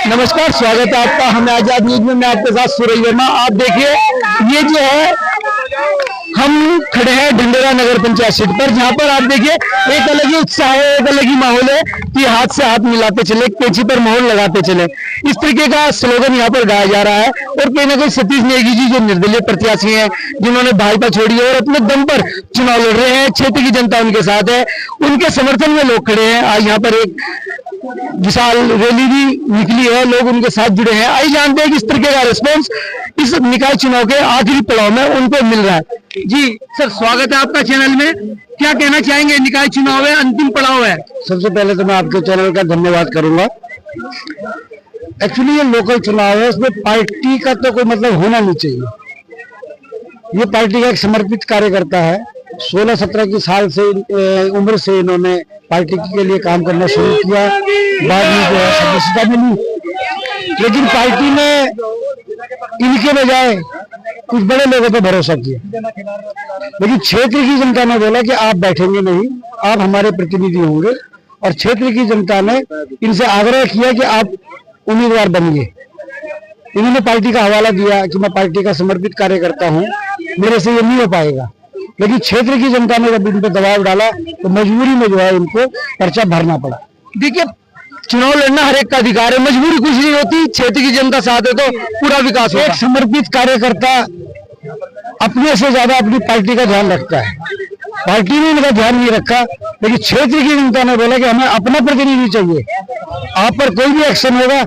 नमस्कार, स्वागत है आपका हमें आजाद न्यूज में। मैं आपके साथ सूरज वर्मा। आप देखिए, ये जो है हम खड़े हैं ढंडेरा नगर पंचायत सीट पर, जहां पर आप देखिए एक अलग ही उत्साह है, एक अलग ही माहौल है कि हाथ से हाथ मिलाते चले, कैंची पर मोहर लगाते चले, इस तरीके का स्लोगन यहाँ पर गाया जा रहा है। और कहीं ना कहीं सतीश नेगी जी जो निर्दलीय प्रत्याशी हैं, जिन्होंने भाजपा छोड़ी है और अपने दम पर चुनाव लड़ रहे हैं, क्षेत्र की जनता उनके साथ है, उनके समर्थन में लोग खड़े हैं। आज यहाँ पर एक विशाल रैली भी निकली है, लोग उनके साथ जुड़े हैं। आइए जानते हैं कि इस तरीके का रिस्पॉन्स इस निकाय चुनाव के आखिरी पड़ाव में उनको मिल रहा है। जी सर, स्वागत है आपका चैनल में। क्या कहना चाहेंगे? निकाय चुनाव है, अंतिम पड़ाव है। सबसे पहले तो मैं आपके चैनल का धन्यवाद करूंगा। एक्चुअली ये लोकल चुनाव है, उसमें पार्टी का तो कोई मतलब होना नहीं चाहिए। ये पार्टी का एक समर्पित कार्यकर्ता है। 16-17 की साल से उम्र से इन्होंने पार्टी के लिए काम करना शुरू किया, बाद में जो है सदस्यता मिली, लेकिन पार्टी ने इनके बजाय कुछ बड़े लोगों पर भरोसा किया। लेकिन क्षेत्र की जनता ने बोला कि आप बैठेंगे नहीं, आप हमारे प्रतिनिधि होंगे, और क्षेत्र की जनता ने इनसे आग्रह किया कि आप उम्मीदवार बनिए। इन्होंने पार्टी का हवाला दिया कि मैं पार्टी का समर्पित कार्यकर्ता हूँ, मेरे से ये नहीं हो पाएगा। लेकिन क्षेत्र की जनता ने जब इन पर दबाव डाला तो मजबूरी में जो है इनको पर्चा भरना पड़ा। देखिए, चुनाव लड़ना हर एक का अधिकार है, मजबूरी कुछ नहीं होती। क्षेत्र की जनता साथ है तो पूरा विकास होगा। एक समर्पित कार्यकर्ता अपने से ज्यादा अपनी पार्टी का ध्यान रखता है। पार्टी ने इनका ध्यान नहीं रखा, लेकिन क्षेत्र की जनता ने बोला कि हमें अपना प्रतिनिधि चाहिए। आप पर कोई भी एक्शन होगा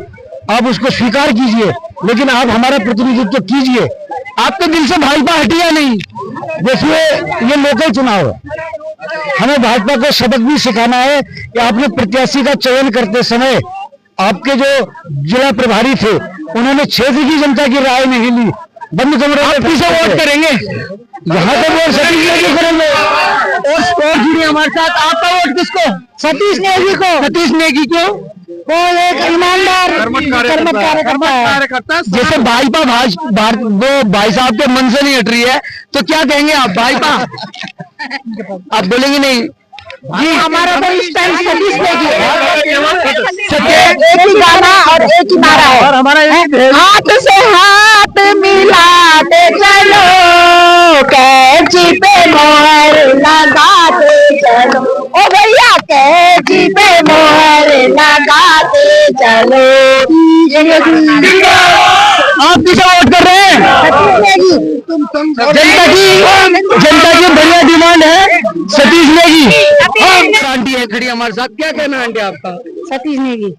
आप उसको स्वीकार कीजिए, लेकिन आप हमारा प्रतिनिधित्व कीजिए। आपके दिल से भाजपा हटी या नहीं? देखिए, ये लोकल चुनाव है, हमें भाजपा को सबक भी सिखाना है कि आपने प्रत्याशी का चयन करते समय आपके जो जिला प्रभारी थे उन्होंने क्षेत्र की जनता की राय नहीं ली। बंद कमरे में किसे वोट करेंगे? यहाँ तो वोट सतीश नेगी करेंगे। और जुड़िए हमारे साथ। आपका वोट किसको? सतीश नेगी को। सतीश नेगी को। वो एक ईमानदार कर्मठ कार्यकर्ता। जैसे भाजपा वो भाई साहब के मन से नहीं हट रही है, तो क्या कहेंगे आप? भाजपा आप बोलेंगे नहीं? जी, हमारा तो इस टाइम सतीश नेगी एक ही गाना और एक ही नारा है, और हमारा हाथ से हाथ मिलाते चलो, कैंची पे मोहर लगाते चलो, ओ भैया कैंची पे मोहर लगाते चलो। आप किसे वोट कर रहे हैं? जनता की बढ़िया डिमांड है सतीश नेगी। आंटी है खड़ी हमारे साथ, क्या कहना है आंटी आपका? सतीश नेगी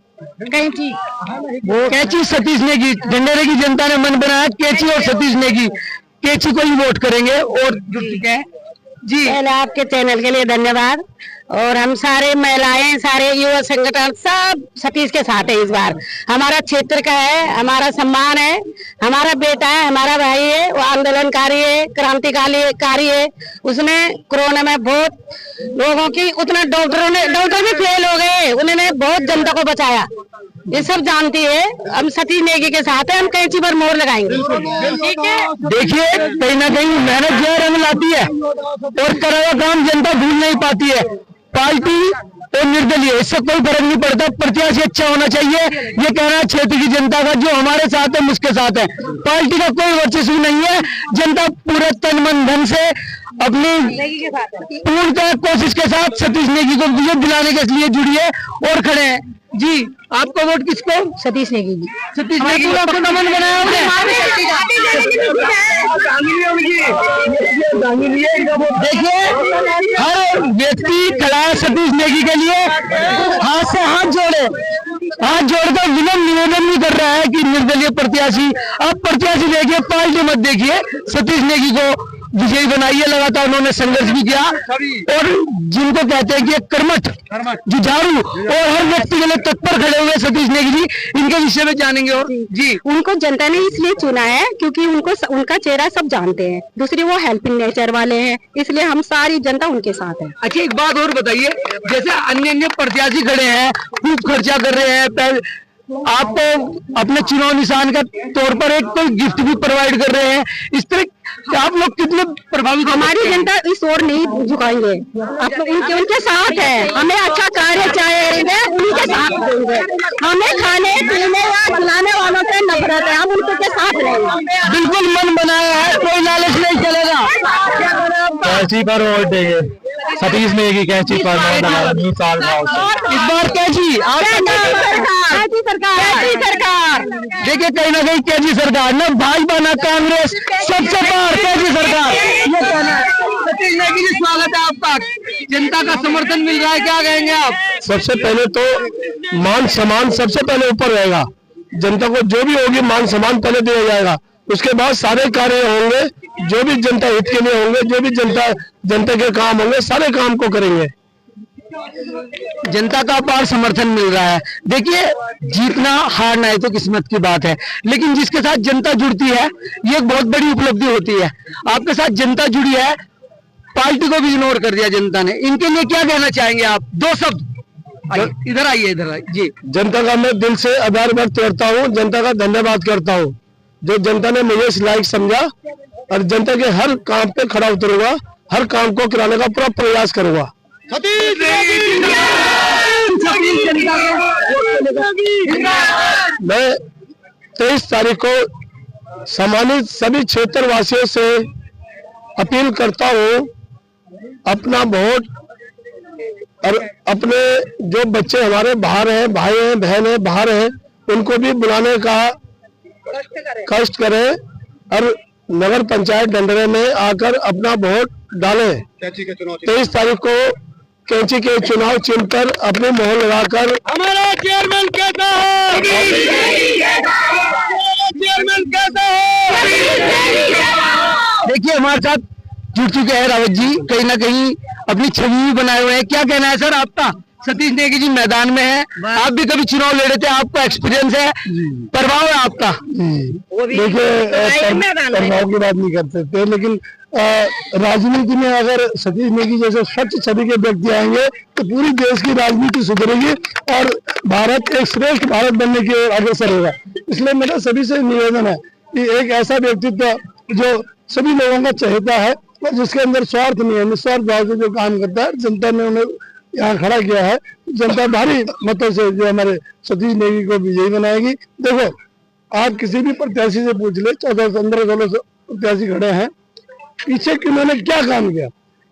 कैंची, वो कैंची सतीश नेगी। ढंडेरे की जनता ने मन बनाया कैंची और सतीश नेगी, कैंची को ही वोट करेंगे। और जुड़ चुके हैं जी। पहले आपके चैनल के लिए धन्यवाद। और हम सारे महिलाएं, सारे युवा संगठन सब सतीश के साथ है। इस बार हमारा क्षेत्र का है, हमारा सम्मान है, हमारा बेटा है, हमारा भाई है, वो आंदोलनकारी है, क्रांतिकारी है। उसने कोरोना में बहुत लोगों की, उतना डॉक्टर भी फेल हो गए, उन्होंने बहुत जनता को बचाया। ये सब जानती है। हम सतीश नेगी के साथ है, हम कैंची पर मोहर लगाएंगे। ठीक है। देखिए, कहीं ना कहीं मेहनत जो है रंग लाती है, और करा हुआ काम जनता भूल नहीं पाती है। पार्टी और निर्दलीय इससे कोई फर्क नहीं पड़ता, प्रत्याशी अच्छा होना चाहिए। ये कहना है क्षेत्र की जनता का, जो हमारे साथ है उसके साथ है। पार्टी का कोई वर्चस्व नहीं है। जनता पूरे तन मन धन से अपनी पूर्णतः कोशिश के साथ सतीश नेगी को विजय दिलाने के लिए जुड़ी है और खड़े हैं जी। आपका वोट किसको? सतीश नेगी जी। सतीश नेगी को आपको नमन बनाया होगा। देखिए, हर व्यक्ति खड़ा है सतीश नेगी के लिए, हाथ से हाथ जोड़कर विनम्र निवेदन भी कर रहा है कि निर्दलीय प्रत्याशी, आप प्रत्याशी देखिए, पार्टी मत देखिए, सतीश नेगी को विजयी बनाइए। लगातार उन्होंने संघर्ष भी किया, और जिनको कहते हैं कि कर्मठ, जुझारू और हर व्यक्ति के लिए तत्पर खड़े हुए सतीश नेगी जी, इनके विषय में जानेंगे। और जी, उनको जनता ने इसलिए चुना है क्योंकि उनका चेहरा सब जानते हैं। दूसरी, वो हेल्पिंग नेचर वाले हैं, इसलिए हम सारी जनता उनके साथ है। अच्छा, एक बात और बताइए, जैसे अन्य प्रत्याशी खड़े हैं, खूब खर्चा कर रहे हैं, आप अपने चुनाव निशान का तौर पर एक कोई गिफ्ट भी प्रोवाइड कर रहे हैं, इस तरह आप लोग कितने प्रभावित? हमारी जनता इस ओर नहीं झुकाएंगे, आप उनके साथ है। हमें अच्छा कार्य चाहिए, उन्हीं के साथ साथ देंगे। हमें खाने पीने या खिलाने वालों से नफरत है, हम उनके साथ रहेंगे। बिल्कुल मन बनाया है, कोई लालच नहीं चलेगा। कैंची पर वोट देंगे, सतीश नेगी कैंची पर इस बार कैंची सरकार। देखिए कहीं ना कहीं कैंची सरकार, न भाजपा न कांग्रेस, सबसे बाहर कैंची सरकार। ये कहना है। सतीश नेगी जी, स्वागत है आपका, जनता का समर्थन मिल रहा है, क्या कहेंगे आप? सबसे पहले तो मान सम्मान सबसे पहले ऊपर रहेगा, जनता को जो भी होगी मान सम्मान पहले दिया जाएगा, उसके बाद सारे कार्य होंगे जो भी जनता हित के लिए होंगे, जो भी जनता के काम होंगे सारे काम को करेंगे। जनता का अपार समर्थन मिल रहा है। देखिए जीतना हारना है तो किस्मत की बात है, लेकिन जिसके साथ जनता जुड़ती है ये एक बहुत बड़ी उपलब्धि होती है। आपके साथ जनता जुड़ी है, पार्टी को भी इग्नोर कर दिया जनता ने, इनके लिए क्या कहना चाहेंगे आप? 2 शब्द। इधर आइए जी। जनता का मैं दिल से आभार व्यक्त करता हूँ, जनता का धन्यवाद करता हूँ, जो जनता ने मुझे इस लायक समझा, और जनता के हर काम पे खड़ा उतरूंगा, हर काम को कराने का पूरा प्रयास करूंगा। मैं 23 तारीख को सम्मानित सभी क्षेत्र वासियों से अपील करता हूँ, अपना वोट और अपने जो बच्चे हमारे बाहर हैं, भाई हैं, बहन हैं, बाहर हैं, उनको भी बुलाने का कष्ट करें और नगर पंचायत डंडरे में आकर अपना वोट डालें। 23 तारीख को कैंची के चुनाव चिन्ह पर अपने मोहर लगाकर हमारा चेयरमैन कहता है, चेयरमैन कहता है। देखिए हमारे साथ जुड़ चुके हैं रावत जी, कहीं ना कहीं अपनी छवि भी बनाए हुए हैं। क्या कहना है सर आपका? सतीश नेगी जी मैदान में है, आप भी कभी चुनाव लड़े थे, आपका एक्सपीरियंस है, प्रभाव है आपका। देखिए प्रभाव की बात नहीं कर सकते, लेकिन राजनीति में अगर सतीश नेगी जैसे स्वच्छ छवि के व्यक्ति आएंगे तो पूरी देश की राजनीति सुधरेगी और भारत एक श्रेष्ठ भारत बनने की ओर अग्रसर होगा। इसलिए मेरा सभी से निवेदन है कि एक ऐसा व्यक्तित्व जो सभी लोगों का चहेता है और जिसके अंदर स्वार्थ नहीं है, निस्वार्थ भाव से जो काम करता है, जनता ने उन्हें यहाँ खड़ा किया है, जनता भारी मतों से जो हमारे सतीश नेगी को विजयी बनाएगी। देखो आप किसी भी प्रत्याशी से पूछ ले, 14-15 सालों से प्रत्याशी खड़े हैं, पीछे किन्होंने क्या काम किया?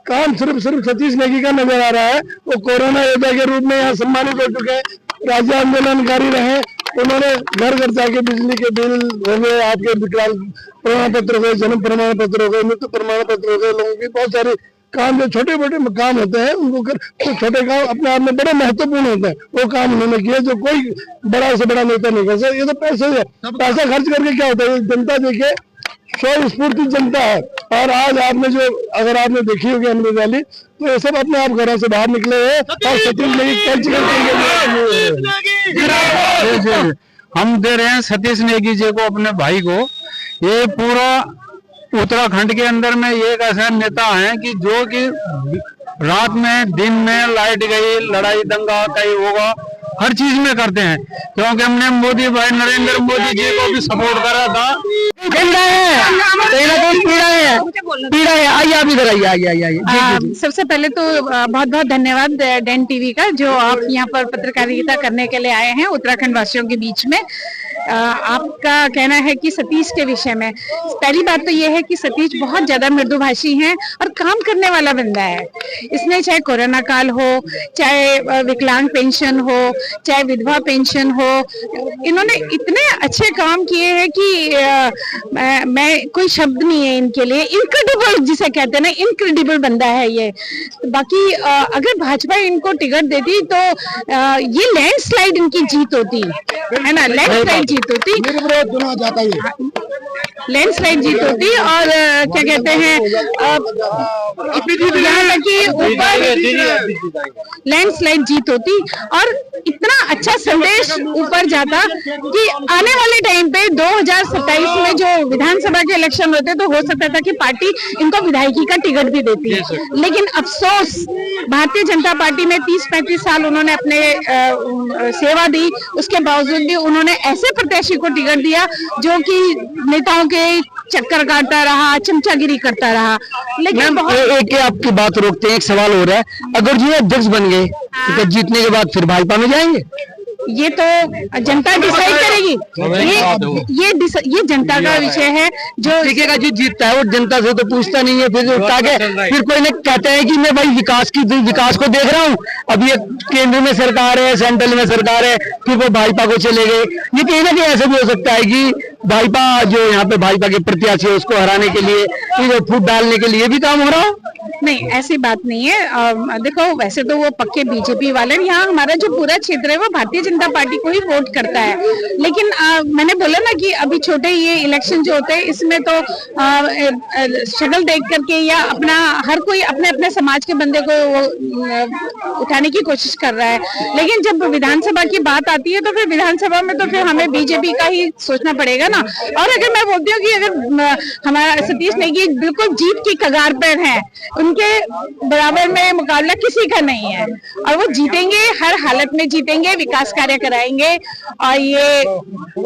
काम सिर्फ सतीश नेगी का नजर आ रहा है। वो कोरोना योद्धा के रूप में यहाँ सम्मानित हो चुके हैं, राज्य आंदोलनकारी रहे, उन्होंने घर घर जाके बिजली के बिल हो गए, आपके विकलांग प्रमाण पत्र हो गए, जन्म प्रमाण पत्र हो गए, मृत्यु प्रमाण पत्र हो गए, लोगों की बहुत सारे काम जो छोटे मोटे काम होते हैं उनको कर, तो छोटे काम अपने आप में बड़े महत्वपूर्ण होते हैं, वो काम उन्होंने किए जो कोई बड़ा से बड़ा नेता नहीं कर सकता। ये तो पैसे है, पैसा खर्च करके क्या होता है? जनता देखिए स्व स्फूर्ति जनता है। और आज आपने जो अगर आपने देखी होगी अमृत रैली, तो ये सब अपने आप घरों से बाहर निकले हैं और सतीश नेगी हम दे रहे हैं सतीश नेगी जी को, अपने भाई को। ये पूरा उत्तराखंड के अंदर में एक ऐसा नेता है कि जो कि रात में दिन में लाइट गई, लड़ाई दंगा कहीं होगा, हर चीज में करते हैं, क्योंकि हमने मोदी भाई नरेंद्र मोदी जी को भी सपोर्ट करा था। पीड़ा है। आइए आप इधर आइए। सबसे पहले तो बहुत बहुत धन्यवाद डेन टीवी का, जो आप यहाँ पर पत्रकारिता करने के लिए आए हैं उत्तराखंड वासियों के बीच में। आपका कहना है कि सतीश के विषय में, पहली बात तो ये है कि सतीश बहुत ज्यादा मृदुभाषी हैं और काम करने वाला बंदा है। इसने चाहे कोरोना काल हो, चाहे विकलांग पेंशन हो, चाहे विधवा पेंशन हो, इन्होंने इतने अच्छे काम किए हैं कि मैं कोई शब्द नहीं है इनके लिए। इनक्रेडिबल जिसे कहते हैं ना, इनक्रेडिबल बंदा है ये। बाकी अगर भाजपा इनको टिकट देती तो ये लैंडस्लाइड इनकी जीत होती है ना, लैंडस्लाइड जीत होती, लैंडस्लाइड जीत होती। और क्या कहते हैं, यहाँ तक कि ऊपर लैंडस्लाइड जीत होती और इतना अच्छा संदेश ऊपर जाता कि आने वाले टाइम पे 2027 में जो विधानसभा के इलेक्शन होते तो हो सकता था कि पार्टी इनको विधायकी का टिकट भी देती है। लेकिन अफसोस, भारतीय जनता पार्टी में 30-35 साल उन्होंने अपने सेवा दी, उसके बावजूद भी उन्होंने ऐसे प्रत्याशी को टिकट दिया जो कि नेताओं के चक्कर काटता रहा, चमचागिरी करता रहा। लेकिन एक आपकी बात रोकते हैं, एक सवाल हो रहा है, अगर जो अध्यक्ष बन गए तो जीतने के बाद फिर भाजपा में जाएंगे? ये तो जनता डिसाइड करेगी। ये जनता का विषय है। जो देखिएगा, जो जीतता है वो जनता से तो पूछता नहीं है, फिर उठा के फिर कोई ने कहते हैं कि मैं भाई विकास को देख रहा हूँ। अब ये केंद्र में सरकार है, सेंट्रल में सरकार है, फिर वो भाजपा को चले गए। ये कहीं ना कहीं ऐसा भी हो सकता है कि भाजपा जो यहाँ पे भाजपा के प्रत्याशी है उसको हराने के लिए, फूट डालने के लिए भी काम हो रहा हो। नहीं, ऐसी बात नहीं है। देखो, वैसे तो वो पक्के बीजेपी वाले, यहाँ हमारा जो पूरा क्षेत्र है वो भारतीय जनता पार्टी को ही वोट करता है। लेकिन मैंने बोला ना कि अभी छोटे ये इलेक्शन जो होते हैं इसमें तो शक्ल देख करके या अपना हर कोई अपने अपने समाज के बंदे को उठाने की कोशिश कर रहा है। लेकिन जब विधानसभा की बात आती है तो फिर विधानसभा में तो फिर हमें बीजेपी का ही सोचना पड़ेगा ना। और अगर मैं बोलती हूँ कि अगर हमारा सतीश नेगी बिल्कुल जीत की कगार पर है, उनके बराबर में मुकाबला किसी का नहीं है और वो जीतेंगे, हर हालत में जीतेंगे, विकास कार्य कराएंगे और ये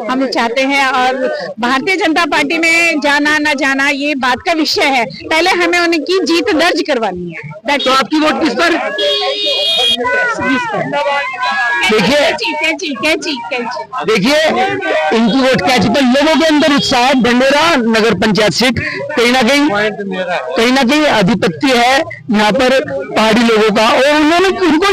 हम चाहते हैं। और भारतीय जनता पार्टी में जाना ना जाना ये बात का विषय है, पहले हमें उनकी जीत दर्ज करवानी है। तो आपकी वोट किस पर? देखिए इनकी वोट क्या पर लोगों के अंदर उत्साह। ढंढेरा नगर पंचायत सीट कहीं ना कहीं आधिपत्य है यहाँ पर पहाड़ी लोगों का, और उन्होंने उनको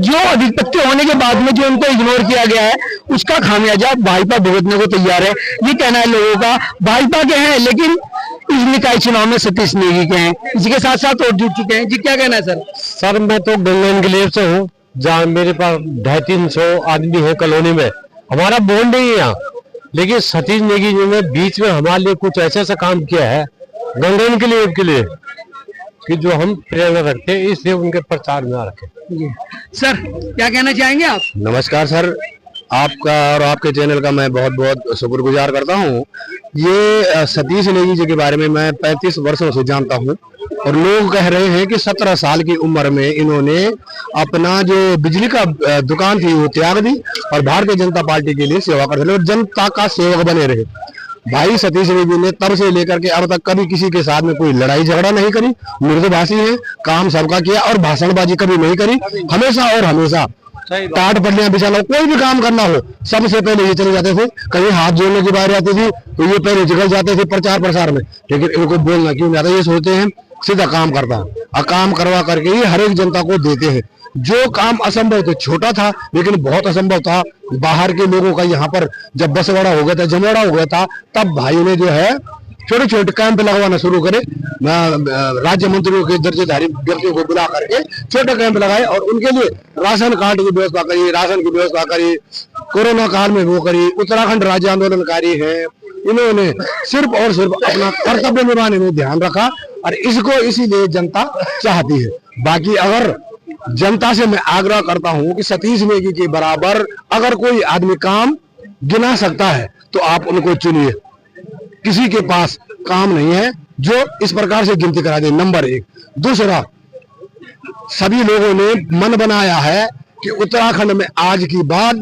जो आधिपत्य होने के बाद में जो उनको इग्नोर किया गया है उसका खामियाजा भाजपा भुगतने को तैयार है। ये कहना है लोगों का। भाजपा के हैं लेकिन इस निकाय चुनाव में सतीश नेगी के हैं, इसी के साथ साथ और जुट चुके हैं। जी क्या कहना है सर? सर मैं तो गंगा एनक्लेव से हूँ, जहाँ मेरे पास 250-300 आदमी है कॉलोनी में। हमारा बॉन्ड नहीं है यहाँ, लेकिन सतीश नेगी जी ने बीच में हमारे लिए कुछ ऐसा काम किया है गंगा एनक्लेव के लिए कि जो हम प्रेरणा रखते हैं, इसलिए उनके प्रचार में आ रखे। सर क्या कहना चाहेंगे आप? नमस्कार सर, आपका और आपके चैनल का मैं बहुत बहुत शुक्रगुजार करता हूँ। ये सतीश नेगी जी के बारे में मैं 35 वर्षों से जानता हूँ और लोग कह रहे हैं कि 17 साल की उम्र में इन्होंने अपना जो बिजली का दुकान थी वो त्याग दी और भारतीय जनता पार्टी के लिए सेवा करते रहे और जनता का सेवक बने रहे। भाई सतीश नेगी ने तब से लेकर के अब तक कभी किसी के साथ में कोई लड़ाई झगड़ा नहीं करी, मृदुभाषी है, काम सबका किया और भाषणबाजी कभी नहीं करी। हमेशा और हमेशा टाट पटलियां बिछाना, कोई भी काम करना हो सबसे पहले ये चले जाते थे। कहीं हाथ जोड़ने की बारी आती थी तो ये पहले निकल जाते थे प्रचार प्रसार में, लेकिन इनको बोलना क्यों नहीं आता। ये सोचते हैं सीधा काम करता है और काम करवा करके ही हर एक जनता को देते हैं। जो काम असंभव तो छोटा था लेकिन बहुत असंभव था, बाहर के लोगों का यहाँ पर जब बसवाड़ा हो गया था, जमवाड़ा हो गया था, तब भाई ने जो है छोटे छोटे कैंप लगवाना शुरू करे। राज्य मंत्रियों के दर्जेधारी व्यक्तियों को बुला करके छोटे कैंप लगाए और उनके लिए राशन कार्ड की व्यवस्था करी, राशन की व्यवस्था करी, कोरोना काल में वो करी। उत्तराखंड राज्य आंदोलनकारी है, इन्होंने सिर्फ और सिर्फ अपना कर्तव्य निभाने में ध्यान रखा और इसको इसीलिए जनता चाहती है। बाकी अगर जनता से मैं आग्रह करता हूं कि सतीश नेगी के बराबर अगर कोई आदमी काम गिना सकता है तो आप उनको चुनिए। किसी के पास काम नहीं है जो इस प्रकार से गिनती करा दे, नंबर 1। दूसरा, सभी लोगों ने मन बनाया है कि उत्तराखंड में आज की बात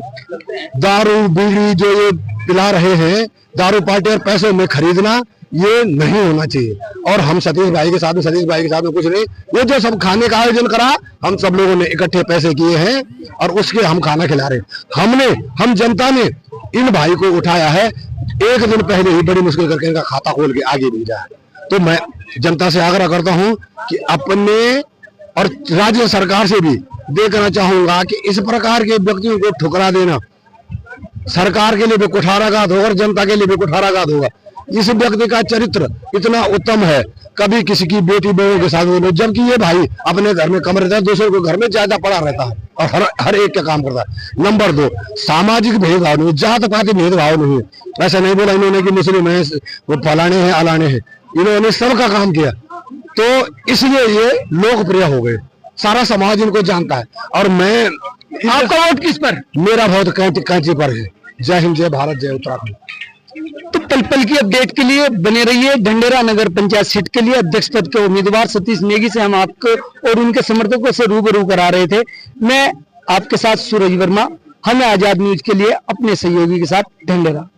दारू बीड़ी जो ये पिला रहे हैं, दारू पार्टी और पैसों में खरीदना, ये नहीं होना चाहिए। और हम सतीश भाई के साथ में कुछ नहीं, ये जो सब खाने का आयोजन करा हम सब लोगों ने इकट्ठे पैसे किए हैं और उसके हम खाना खिला रहे। हम जनता ने इन भाई को उठाया है, एक दिन पहले ही बड़ी मुश्किल करके इनका खाता खोल के आगे भेजा है। तो मैं जनता से आग्रह करता हूं कि अपने और राज्य सरकार से भी देखना चाहूंगा कि इस प्रकार के व्यक्तियों को ठुकरा देना सरकार के लिए भी कुठाराघात होगा और जनता के लिए भी कुठाराघात होगा। इस व्यक्ति का चरित्र इतना उत्तम है, कभी किसी की बेटी बहू के साथ बोलो, जबकि ये भाई अपने घर में कम रहता है, दूसरों के घर में ज्यादा पड़ा रहता है और हर एक का काम करता है। नंबर 2, सामाजिक भेदभाव नहीं, जात पाति भेदभाव नहीं। ऐसा नहीं बोला इन्होंने कि मुस्लिम है, वो फलाने हैं अलाने हैं, इन्होंने सबका काम किया तो इसलिए ये लोकप्रिय हो गए, सारा समाज इनको जानता है। और मैं, आपका वोट किस पर? मेरा वोट कैंची पर है। जय हिंद, जय भारत, जय उत्तराखंड। तो पल पल की अपडेट के लिए बने रहिए। ढंढेरा नगर पंचायत सीट के लिए अध्यक्ष पद के उम्मीदवार सतीश नेगी से हम आपको और उनके समर्थकों से रूबरू करा रहे थे। मैं आपके साथ सूरज वर्मा, हमें आजाद न्यूज के लिए अपने सहयोगी के साथ ढंढेरा।